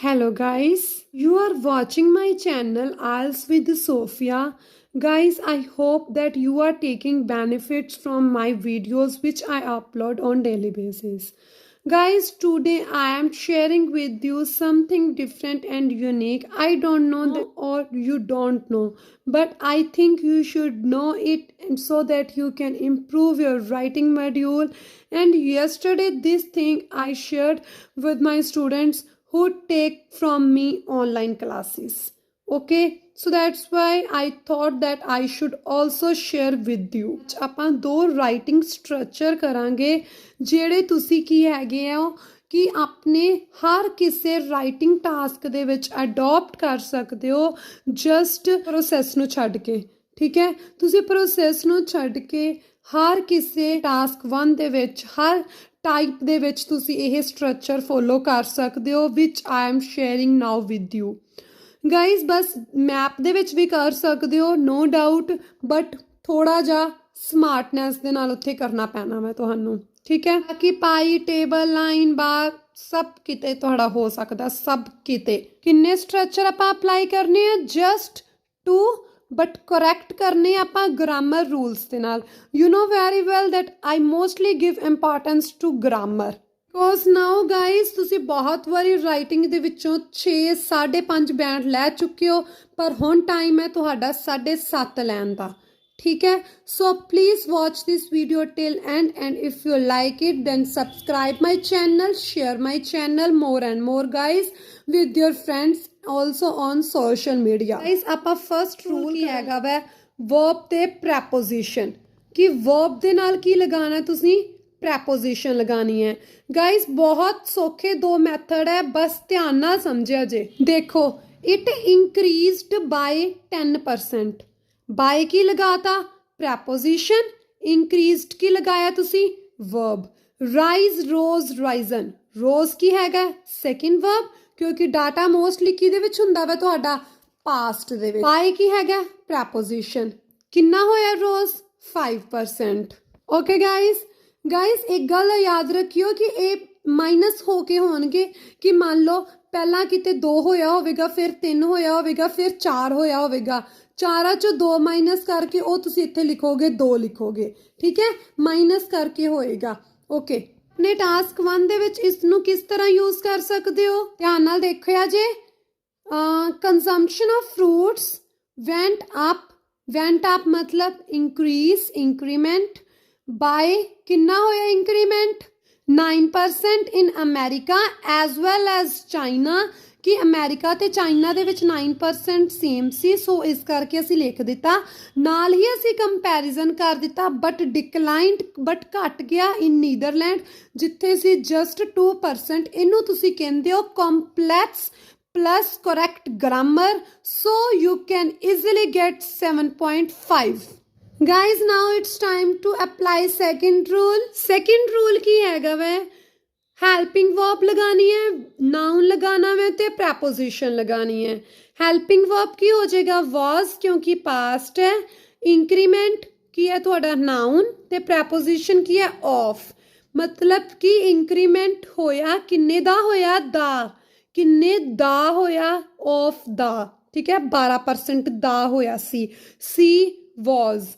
Hello guys, you are watching my channel IELTS with Sophia. Guys, I hope that you are taking benefits from my videos which I upload on daily basis. Guys, today I am sharing with you something different and unique. I don't know that or you don't know, but I think you should know it and so that you can improve your writing module. And yesterday this thing I shared with my students who take from me online classes. Okay, so that's why I thought that I should also share with you. ਆਪਾਂ ਦੋ writing structure ਕਰਾਂਗੇ ਜਿਹੜੇ ਤੁਸੀਂ ਕੀ ਹੈਗੇ ਹੋ ਕਿ ਆਪਣੇ ਹਰ ਕਿਸੇ ਰਾਈਟਿੰਗ ਟਾਸਕ ਦੇ ਵਿੱਚ ਅਡਾਪਟ ਕਰ ਸਕਦੇ ਹੋ ਜਸਟ ਪ੍ਰੋਸੈਸ ਨੂੰ ਛੱਡ ਕੇ। ਠੀਕ ਹੈ, ਤੁਸੀਂ ਪ੍ਰੋਸੈਸ ਨੂੰ ਛੱਡ ਕੇ ਹਰ ਕਿਸੇ ਟਾਸਕ 1 ਦੇ ਵਿੱਚ ਹਰ ਟਾਈਪ ਦੇ ਵਿੱਚ ਤੁਸੀਂ ਇਹ ਸਟਰਕਚਰ ਫੋਲੋ ਕਰ ਸਕਦੇ ਹੋ which I am sharing now with you guys. ਬਸ ਮੈਪ ਦੇ ਵਿੱਚ ਵੀ ਕਰ ਸਕਦੇ ਹੋ ਨੋ ਡਾਊਟ, ਬਟ ਥੋੜ੍ਹਾ ਜਿਹਾ ਸਮਾਰਟਨੈਸ ਦੇ ਨਾਲ ਉੱਥੇ ਕਰਨਾ ਪੈਣਾ ਮੈਂ ਤੁਹਾਨੂੰ। ਠੀਕ ਹੈ, ਬਾਕੀ ਪਾਈ ਟੇਬਲ ਲਾਈਨ ਬਾਰ ਸਭ ਕਿਤੇ ਤੁਹਾਡਾ ਹੋ ਸਕਦਾ, ਸਭ ਕਿਤੇ। ਕਿੰਨੇ ਸਟਰਕਚਰ ਆਪਾਂ ਅਪਲਾਈ ਕਰਨੇ ਆ? ਜਸਟ 2, ਬਟ ਕਰੈਕਟ ਕਰਨੇ ਆਪਾਂ ਗ੍ਰਾਮਰ ਰੂਲਸ ਦੇ ਨਾਲ। You know very well that I mostly give importance to grammar because now guys ਤੁਸੀਂ ਬਹੁਤ ਵਾਰੀ ਰਾਈਟਿੰਗ ਦੇ ਵਿੱਚੋਂ 6 5.5 ਬੈਂਡ ਲੈ ਚੁੱਕੇ ਹੋ, ਪਰ ਹੁਣ ਟਾਈਮ ਹੈ ਤੁਹਾਡਾ 7.5 ਲੈਣ ਦਾ। ਠੀਕ ਹੈ, so please watch this video till end if you like it then subscribe my channel, share my channel more and more guys with your friends also on social media. Guys, ਆਪਾਂ first rule ਕੀ ਹੈਗਾ ਵੈ verb ਤੇ preposition ਕਿ verb ਦੇ ਨਾਲ ਕੀ ਲਗਾਉਣਾ ਤੁਸੀਂ? preposition ਲਗਾਣੀ ਹੈ। ਗਾਈਜ਼ ਬਹੁਤ ਸੌਖੇ ਦੋ ਮੈਥਡ ਹੈ, ਬਸ ਧਿਆਨ ਨਾਲ ਸਮਝਿਆ ਜੇ। ਦੇਖੋ, it increased by 10%, by Ki ਲਗਾਤਾ? preposition, increased ਕੀ ਲਗਾਇਆ ਤੁਸੀਂ? verb। rise, rose, risen, rose ਕੀ ਹੈਗਾ? second verb, ਕਿਉਂਕਿ ਡਾਟਾ ਮੋਸਟਲੀ ਕਿਹਦੇ ਵਿੱਚ ਹੁੰਦਾ ਵਾ ਤੁਹਾਡਾ? ਪਾਸਟ ਦੇ ਵਿੱਚ। ਬਾਈ ਕੀ ਹੈਗਾ? ਪ੍ਰੈਪੋਜੀਸ਼ਨ। ਕਿੰਨਾ ਹੋਇਆ ਰੋਜ਼? 5%। ਓਕੇ ਗਾਈਜ਼ ਇੱਕ ਗੱਲ ਯਾਦ ਰੱਖਿਓ ਕਿ ਇਹ ਮਾਈਨਸ ਹੋ ਕੇ ਹੋਣਗੇ ਕਿ ਮੰਨ ਲਓ ਪਹਿਲਾਂ ਕਿਤੇ 2 ਹੋਇਆ ਹੋਵੇਗਾ, ਫਿਰ 3 ਹੋਇਆ ਹੋਵੇਗਾ, ਫਿਰ 4 ਹੋਇਆ ਹੋਵੇਗਾ। 4 ਚੋਂ 2 ਮਾਈਨਸ ਕਰਕੇ ਉਹ ਤੁਸੀਂ ਇੱਥੇ ਲਿਖੋਗੇ 2 ਲਿਖੋਗੇ। ਠੀਕ ਹੈ, ਮਾਈਨਸ ਕਰਕੇ ਹੋਏਗਾ। ਓਕੇ, ਆਪਣੇ ਟਾਸਕ 1 ਦੇ ਵਿੱਚ ਇਸ ਨੂੰ ਕਿਸ ਤਰ੍ਹਾਂ ਯੂਜ਼ ਕਰ ਸਕਦੇ ਹੋ? ਧਿਆਨ ਨਾਲ ਦੇਖਿਆ ਜੇ। Consumption of fruits went up ਮਤਲਬ ਇੰਕਰੀਜ਼, ਇੰਕਰੀਮੈਂਟ। ਬਾਏ ਕਿੰਨਾ ਹੋਇਆ increment? 9% in America as well as China, ਕਿ ਅਮੈਰੀਕਾ ਤੇ ਚਾਈਨਾ ਦੇ ਵਿੱਚ 9% ਸੇਮ ਸੀ, ਸੋ ਇਸ ਕਰਕੇ ਅਸੀਂ ਲਿਖ ਦਿੱਤਾ। ਨਾਲ ਹੀ ਅਸੀਂ ਕੰਪੈਰੀਜ਼ਨ ਕਰ ਦਿੱਤਾ ਬਟ ਡਿਕਲਾਈਨਡ, ਬਟ ਘਟ ਗਿਆ ਇਨ ਨੀਦਰਲੈਂਡ ਜਿੱਥੇ ਸੀ ਜਸਟ 2%। ਇਹਨੂੰ ਤੁਸੀਂ ਕਹਿੰਦੇ ਹੋ complex plus correct grammar, so you can easily get 7.5। Guys, now it's time to apply second rule. Second rule ਕੀ ਹੈਗਾ ਵੈ? ਹੈਲਪਿੰਗ ਵਰਬ ਲਗਾਣੀ ਹੈ, ਨਾउन ਲਗਾਣਾ ਵੈ ਤੇ ਪ੍ਰੈਪੋਜੀਸ਼ਨ ਲਗਾਣੀ ਹੈ। ਹੈਲਪਿੰਗ ਵਰਬ ਕੀ ਹੋ ਜਾਏਗਾ? was, ਕਿਉਂਕਿ ਪਾਸਟ ਹੈ। ਇੰਕਰੀਮੈਂਟ ਕੀ ਹੈ ਤੁਹਾਡਾ? ਨਾउन ਤੇ ਪ੍ਰੈਪੋਜੀਸ਼ਨ ਕੀ ਹੈ? of, ਮਤਲਬ ਕਿ ਇੰਕਰੀਮੈਂਟ ਹੋਇਆ ਕਿੰਨੇ ਦਾ ਹੋਇਆ? ਦਾ। ਕਿੰਨੇ ਦਾ ਹੋਇਆ? of ਦਾ। ਠੀਕ ਹੈ, 12% ਦਾ ਹੋਇਆ ਸੀ। was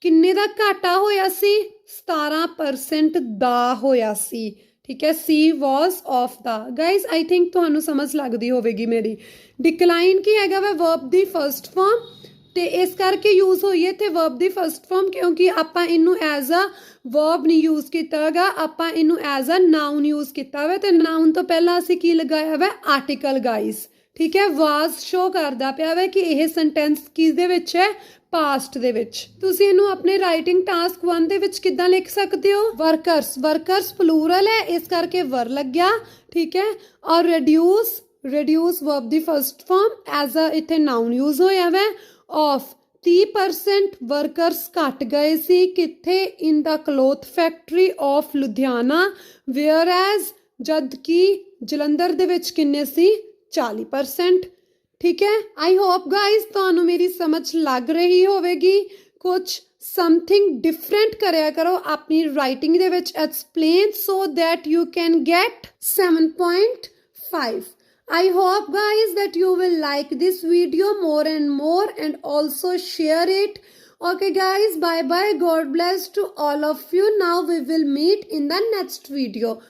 ਕਿੰਨੇ ਦਾ ਘਾਟਾ ਹੋਇਆ ਸੀ? 17% ਦਾ ਹੋਇਆ ਸੀ। ਠੀਕ ਹੈ, was of the. Guys I think ਤੁਹਾਨੂੰ ਸਮਝ ਲੱਗਦੀ ਹੋਵੇਗੀ ਮੇਰੀ। ਡਿਕਲਾਈਨ ਕੀ ਹੈਗਾ ਵਾ? verb ਦੀ ਫਸਟ ਫਾਰਮ, ਤੇ ਇਸ ਕਰਕੇ ਯੂਜ਼ ਹੋਈ ਹੈ ਤੇ verb ਦੀ ਫਸਟ ਫਾਰਮ ਕਿਉਂਕਿ ਆਪਾਂ ਇਹਨੂੰ ਐਜ਼ ਅ verb ਨਹੀਂ ਯੂਜ਼ ਕੀਤਾ ਹੈਗਾ, ਆਪਾਂ ਇਹਨੂੰ ਐਜ਼ ਅ ਨਾउन ਯੂਜ਼ ਕੀਤਾ ਵਾ। ਤੇ ਨਾउन ਤੋਂ ਪਹਿਲਾਂ ਅਸੀਂ ਕੀ ਲਗਾਇਆ ਵਾ? Article guys. ਠੀਕ ਹੈ, was ਸ਼ੋ ਕਰਦਾ ਪਿਆ ਵਾ ਕਿ ਇਹ ਸੈਂਟੈਂਸ ਕਿਸਦੇ ਵਿੱਚ ਹੈ? ਪਾਸਟ ਦੇ ਵਿੱਚ। ਤੁਸੀਂ ਇਹਨੂੰ ਆਪਣੇ ਰਾਈਟਿੰਗ ਟਾਸਕ 1 ਦੇ ਵਿੱਚ ਕਿੱਦਾਂ ਲਿਖ ਸਕਦੇ ਹੋ? ਵਰਕਰਸ ਪਲੂਰਲ ਹੈ ਇਸ ਕਰਕੇ ਵਰ ਲੱਗਿਆ। ਠੀਕ ਹੈ, ਔਰ reduce verb the first farm as a ਇੱਥੇ ਨਾउन ਯੂਜ਼ ਹੋਇਆ ਵੈ। ਆਫ 30% ਵਰਕਰਸ ਘਟ ਗਏ ਸੀ ਕਿੱਥੇ? In the cloth factory of Ludhiana, whereas ਜਦ ਕਿ ਜਲੰਧਰ ਦੇ ਵਿੱਚ ਕਿੰਨੇ ਸੀ? 40%। ਠੀਕ ਹੈ, ਆਈ ਹੋਪ ਗਾਈਜ਼ ਤੁਹਾਨੂੰ ਮੇਰੀ ਸਮਝ ਲੱਗ ਰਹੀ ਹੋਵੇਗੀ। ਕੁਛ ਸਮਥਿੰਗ ਡਿਫਰੈਂਟ ਕਰਿਆ ਕਰੋ ਆਪਣੀ ਰਾਈਟਿੰਗ ਦੇ ਵਿੱਚ explain so that you can get 7.5। I hope guys that you will like this video more and more and also share it. Okay guys, bye bye. God bless to all of you. Now we will meet in the next video.